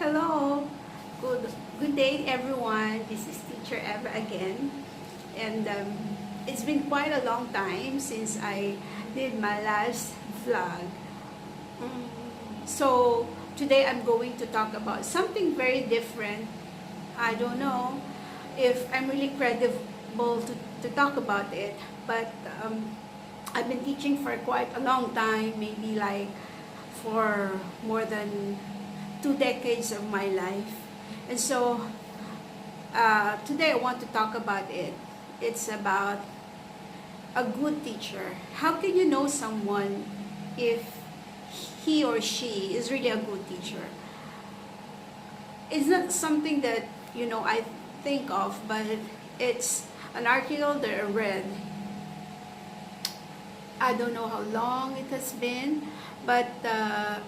Hello, good good day everyone. This is Teacher Eva again, and it's been quite a long time since I did my last vlog. Mm, So today I'm going to talk about something very different. I don't know if I'm really credible to talk about it, but I've been teaching for quite a long time, maybe like for more than 2 decades of my life. And so today I want to talk about it. It's about a good teacher. How can you know someone if he or she is really a good teacher? It's not something that, I think of, but it's an article that I read. I don't know how long it has been, but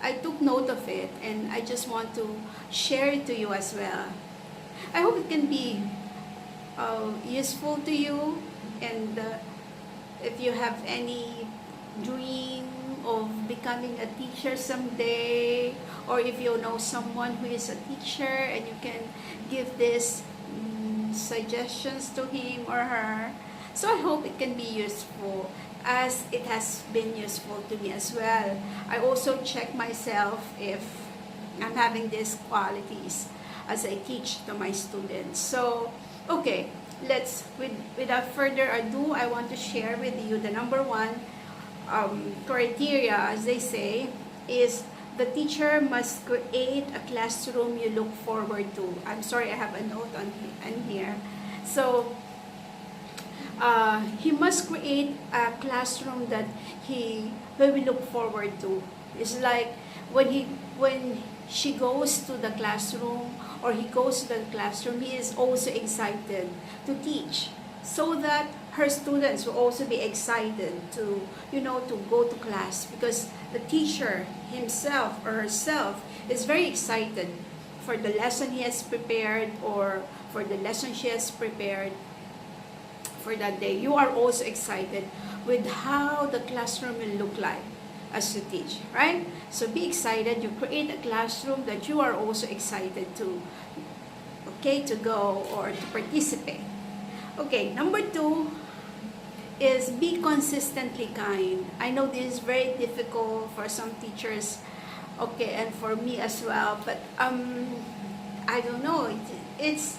I took note of it and I just want to share it to you as well. I hope it can be useful to you, and if you have any dream of becoming a teacher someday, or if you know someone who is a teacher and you can give this suggestions to him or her. So I hope it can be useful, as it has been useful to me as well. I also check myself if I'm having these qualities as I teach to my students. So, okay, without further ado, I want to share with you the number one criteria, as they say, is the teacher must create a classroom you look forward to. I'm sorry, I have a note on here. So, he must create a classroom that he will look forward to. It's like when she goes to the classroom or he goes to the classroom, he is also excited to teach, so that her students will also be excited to to go to class, because the teacher himself or herself is very excited for the lesson he has prepared or for the lesson she has prepared for that day. You are also excited with how the classroom will look like as you teach, right? So be excited. You create a classroom that you are also excited to, to go or to participate. Okay, number two is be consistently kind. I know this is very difficult for some teachers, okay, and for me as well, but I don't know. It's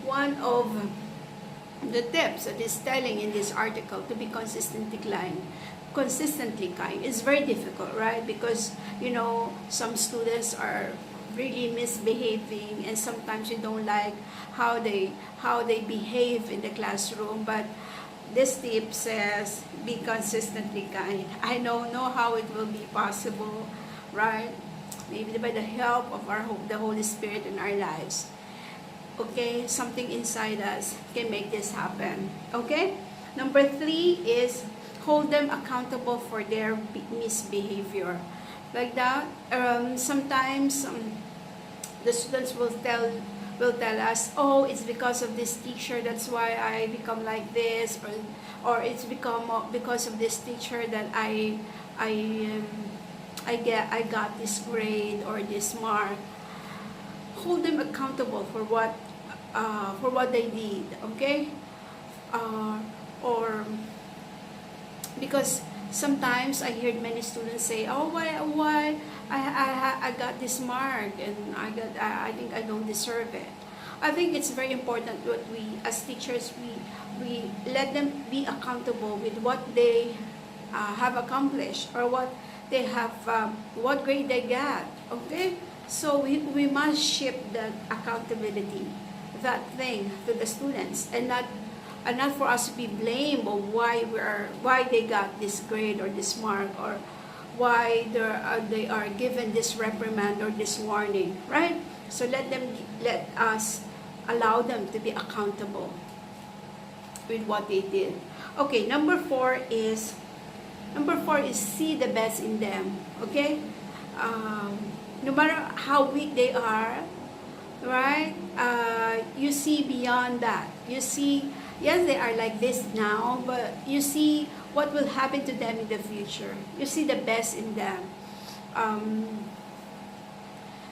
one of the tips that is telling in this article to be consistently kind. Is very difficult, right? Because some students are really misbehaving, and sometimes you don't like how they behave in the classroom. But this tip says be consistently kind. I don't know how it will be possible, right? Maybe by the help of the Holy Spirit in our lives. Okay, something inside us can make this happen. Okay, number three is hold them accountable for their misbehavior. Like that, sometimes the students will tell us, oh, it's because of this teacher, that's why I become like this, or it's because of this teacher that I got this grade or this mark. Hold them accountable for what they did, okay? Or because sometimes I heard many students say, "Oh, why I got this mark and I think I don't deserve it." I think it's very important that we as teachers we let them be accountable with what they have accomplished, or what grade they got, okay? So we must shift that accountability, that thing, to the students, and not for us to be blamed on why they got this grade or this mark, or why they are given this reprimand or this warning, right? So let us allow them to be accountable with what they did. Okay, number four is see the best in them, okay? No matter how weak they are, right? You see beyond that. You see, yes, they are like this now, but you see what will happen to them in the future. You see the best in them.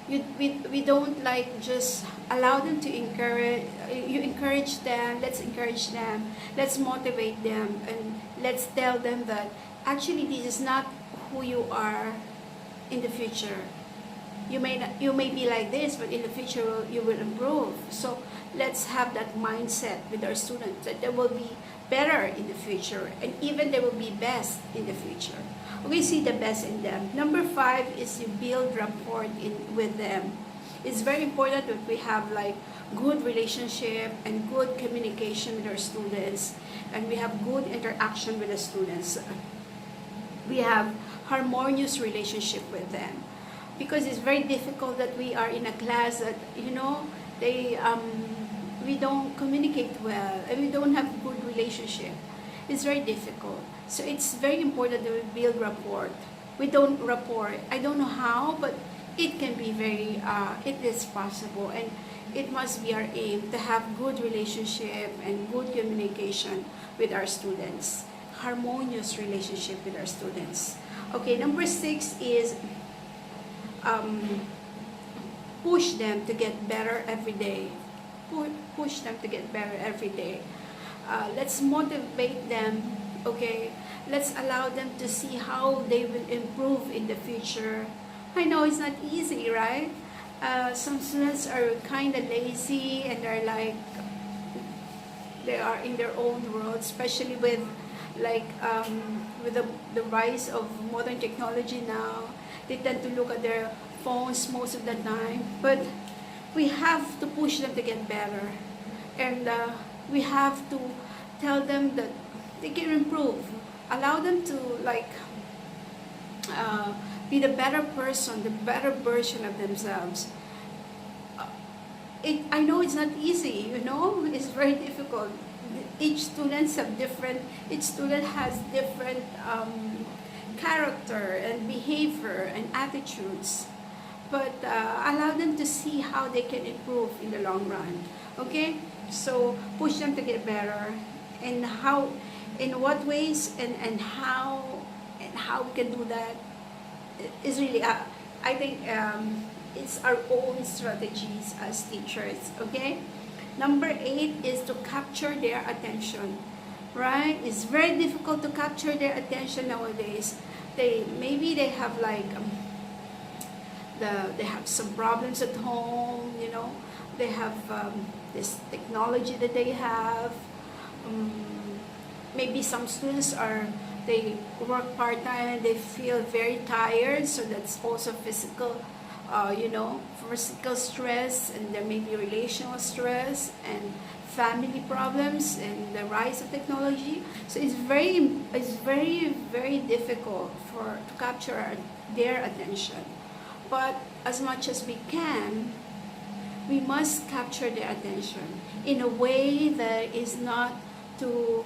We don't like just allow them to encourage, you encourage them, let's encourage them, let's motivate them, and let's tell them that actually this is not who you are in the future. You may be like this, but in the future you will improve. So let's have that mindset with our students that they will be better in the future, and even they will be best in the future. We see the best in them. Number 5 is you build rapport with them. It's very important that we have like good relationship and good communication with our students, and we have good interaction with the students. We have harmonious relationship with them, because it's very difficult that we are in a class that they we don't communicate well and we don't have good relationship. It's very difficult. So it's very important that we build rapport. We don't rapport. I don't know how, but it can be it is possible, and it must be our aim to have good relationship and good communication with our students. Harmonious relationship with our students. Okay, number 6 is push them to get better every day. Push them to get better every day. Let's motivate them, okay? Let's allow them to see how they will improve in the future. I know it's not easy, right? Some students are kind of lazy, and they're like, they are in their own world, especially with like with the rise of modern technology now. They tend to look at their phones most of the time, but we have to push them to get better, and we have to tell them that they can improve. Allow them to like be the better person, the better version of themselves. I know it's not easy, it's very difficult. Each student has different character and behavior and attitudes, but allow them to see how they can improve in the long run. Okay, so push them to get better, and in what ways, and how we can do that is really I think it's our own strategies as teachers. Okay, number 8 is to capture their attention. Right, it's very difficult to capture their attention nowadays. Maybe they have like they have some problems at home. They have this technology that they have. Maybe some students they work part-time and they feel very tired, so that's also physical physical stress, and there may be relational stress and family problems and the rise of technology. So it's very difficult to capture their attention. But as much as we can, we must capture their attention in a way that is not too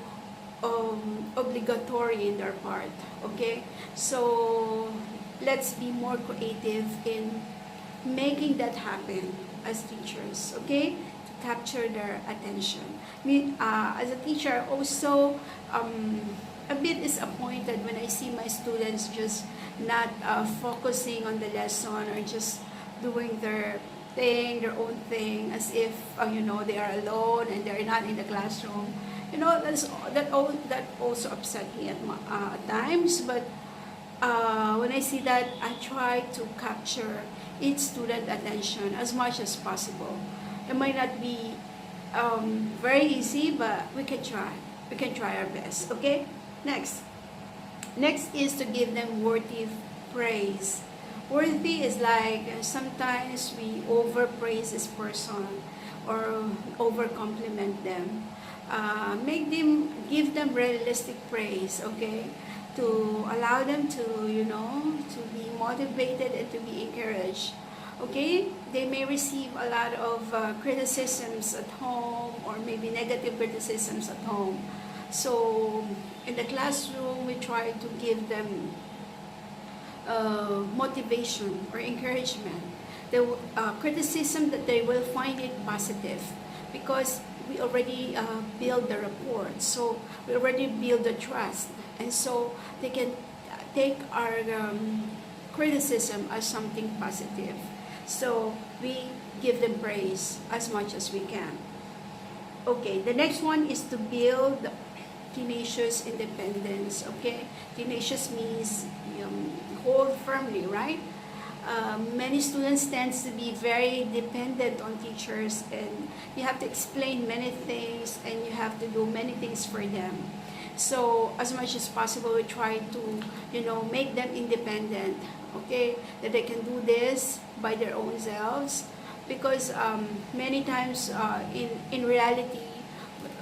obligatory in their part. Okay, so let's be more creative in making that happen as teachers. Okay, to capture their attention. As a teacher, also a bit disappointed when I see my students just not focusing on the lesson, or just doing their own thing, as if they are alone and they're not in the classroom. That also upset me at times. But when I see that, I try to capture each student attention as much as possible. It might not be very easy, but we can try. We can try our best. Okay. Next is to give them worthy praise. Worthy is like sometimes we overpraise this person or over compliment them. Give them realistic praise, okay? To allow them to to be motivated and to be encouraged. Okay, they may receive a lot of criticisms at home, or maybe negative criticisms at home. So in the classroom, we try to give them motivation or encouragement. The criticism, that they will find it positive, because we already build the rapport, so we already build the trust, and so they can take our criticism as something positive. So we give them praise as much as we can. Okay, the next one is to build tenacious independence. Okay, tenacious means hold firmly, right? Many students tends to be very dependent on teachers, and you have to explain many things and you have to do many things for them. So as much as possible, we try to make them independent, okay, that they can do this by their own selves, because many times in reality,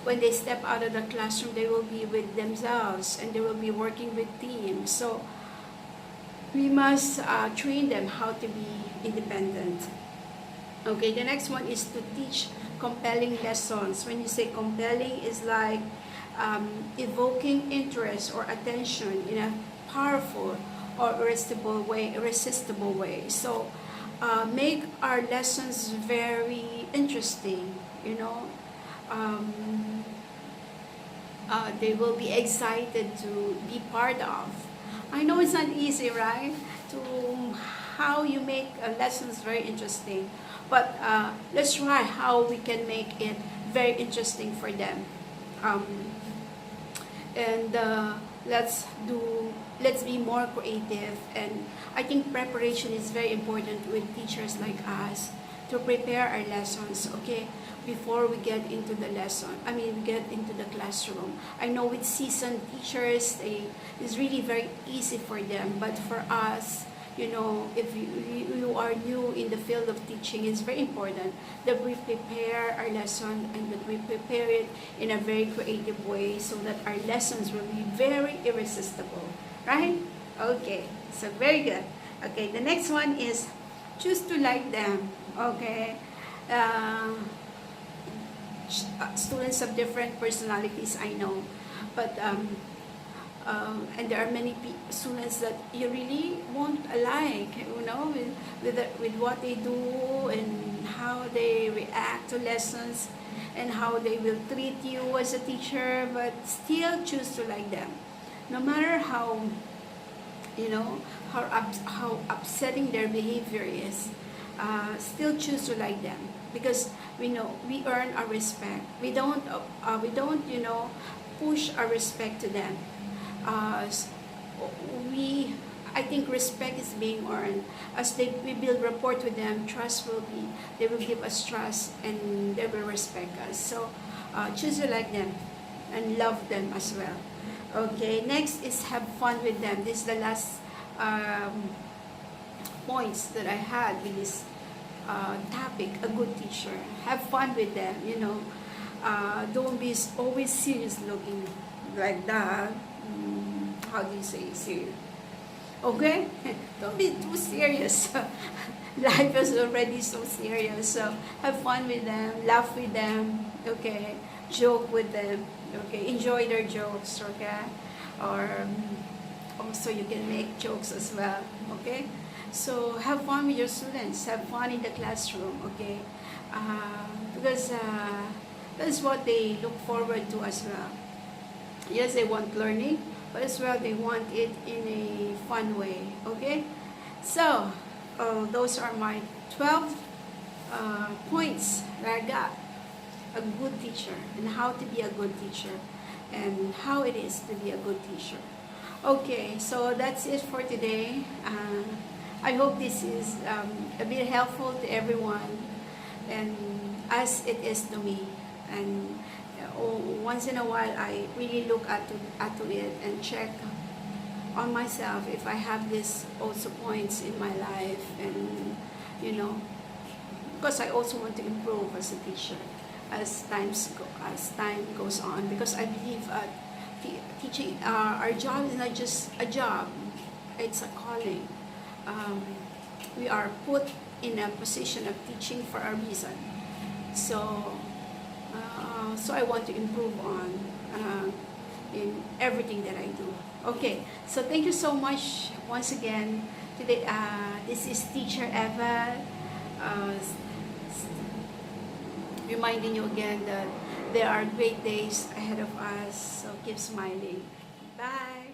when they step out of the classroom, they will be with themselves and they will be working with teams. So we must train them how to be independent. Okay, the next one is to teach compelling lessons. When you say compelling, is like evoking interest or attention in a powerful or irresistible way. So make our lessons very interesting, they will be excited to be part of. I know it's not easy, right? To how you make lessons very interesting, but let's try how we can make it very interesting for them. Um, and let's be more creative. And I think preparation is very important with teachers like us, to prepare our lessons, okay, before we get into the get into the classroom. I know with seasoned teachers, it's really very easy for them, but for us, if you are new in the field of teaching, it's very important that we prepare our lesson and that we prepare it in a very creative way, so that our lessons will be very irresistible, right? Okay, so very good. Okay, the next one is choose to like them. Okay, students have different personalities, I know, but and there are many students that you really won't like, with what they do and how they react to lessons and how they will treat you as a teacher, but still choose to like them, no matter how how upsetting their behavior is. Still choose to like them, because we know we earn our respect. We don't push our respect to them. uh, I think respect is being earned as we build rapport with them. They will give us trust and they will respect us. So choose to like them and love them as well. Okay, next is have fun with them. This is the last points that I had with this topic. A good teacher, have fun with them. Don't be always serious looking like that. How do you say serious? Okay, don't be too serious. Life is already so serious. So have fun with them, laugh with them. Okay, joke with them. Okay, enjoy their jokes. Okay, or also you can make jokes as well. Okay, so have fun with your students. Have fun in the classroom. Okay, because that's what they look forward to as well. Yes, they want learning, but as well they want it in a fun way. Okay, so those are my 12 points that I got a good teacher and how to be a good teacher and how it is to be a good teacher. Okay, so that's it for today. I hope this is a bit helpful to everyone, and as it is to me. And once in a while, I really look at it and check on myself if I have this also points in my life, and because I also want to improve as a teacher as time goes on, because I believe teaching, our job is not just a job, it's a calling. We are put in a position of teaching for a reason. So I want to improve on in everything that I do. Okay, so thank you so much once again. Today, this is Teacher Eva, reminding you again that there are great days ahead of us. So keep smiling. Bye.